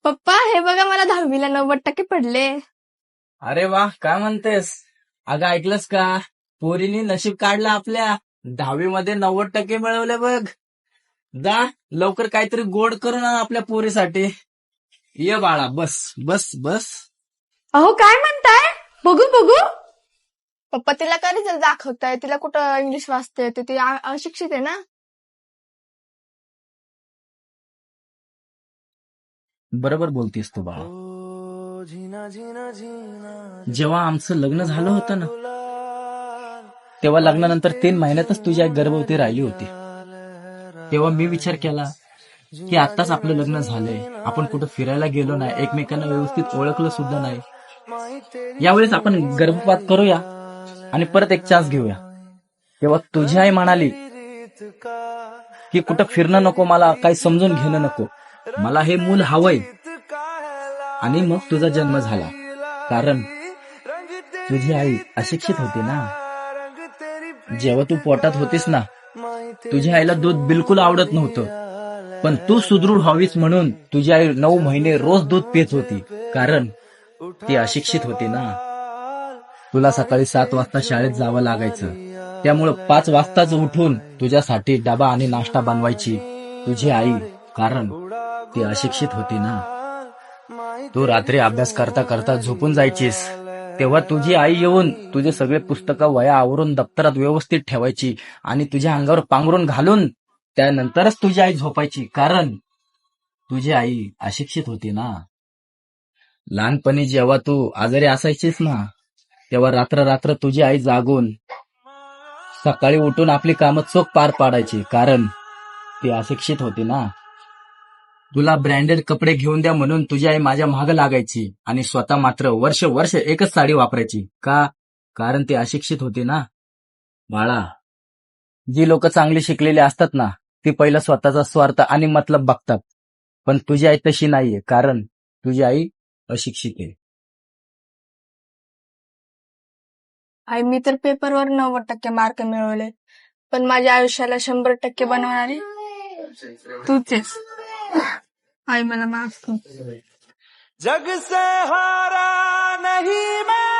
पप्पा हे बघा मला 10वीला 90% पडले. अरे वा, काय म्हणतेस? अगं ऐकलंस का? पोरीनी नशीब काढलं आपल्या. 10वी मध्ये 90% मिळवले बघ. जा लवकर काहीतरी गोड करून आण आपल्या पोरीसाठी. ये बाळा, बस बस बस. अहो काय म्हणताय? बघू बघू. पप्पा तिला काय रिझल्ट दाखवताय? तिला कुठं इंग्लिश वाचते येते? ती अशिक्षित आहे ना. बरोबर बोलतीस तू बाळा. जेव्हा आमचं लग्न झालं होतं ना, तेव्हा लग्नानंतर 3 महिन्यातच तुझी आई गर्भवती राहिली होती. तेव्हा मी विचार केला की आत्ताच आपलं लग्न झालंय, आपण कुठं फिरायला गेलो नाही, एकमेकांना व्यवस्थित ओळखलं सुद्धा नाही. यावेळेस आपण गर्भपात करूया आणि परत एक चान्स घेऊया. तेव्हा तुझी आई म्हणाली की कुठं फिरणं नको, मला काही समजून घेणं नको, मला हे मूल हवंय. आणि मग तुझा जन्म झाला. कारण तुझी आई अशिक्षित होती ना. जेव्हा तू पोटात होतीस ना, तुझ्या आईला दूध बिलकुल आवडत नव्हतं. पण तू सुदृढ व्हावीस म्हणून तुझी आई 9 महिने रोज दूध पित होती. कारण ती अशिक्षित होती ना. तुला सकाळी 7 वाजता शाळेत जावं लागायचं, त्यामुळं 5 वाजताच उठून तुझ्यासाठी डबा आणि नाश्ता बनवायची तुझी आई. कारण ती अशिक्षित होती ना. तू रात्री अभ्यास करता करता झोपून जायचीस, तेव्हा तुझी आई येऊन तुझे सगळे पुस्तकं वया आवरून दप्तरात व्यवस्थित ठेवायची आणि तुझ्या अंगावर पांघरून घालून त्यानंतरच तुझी आई झोपायची. कारण तुझी आई अशिक्षित होती ना. लहानपणी जेव्हा तू आजारी असायचीस ना, तेव्हा रात्र रात्र तुझी आई जागून सकाळी उठून आपली कामं चोख पार पाडायची. कारण ती अशिक्षित होती ना. तुला ब्रँडेड कपडे घेऊन द्या म्हणून तुझी आई माझ्या मागं लागायची आणि स्वतः मात्र वर्ष वर्ष एकच साडी वापरायची. का? कारण ती अशिक्षित होती ना. बाळा, जी लोक चांगली शिकलेली असतात ना, ती पहिलं स्वतःचा स्वार्थ आणि मतलब बघतात. पण तुझी आई तशी नाहीये, कारण तुझी आई अशिक्षित आहे. आई मी तर पेपरवर 90% मार्क मिळवले, पण माझ्या आयुष्याला 100% बनवणारी तूच आहेस. आई मला माफ कर. जग से हारा नहीं मैं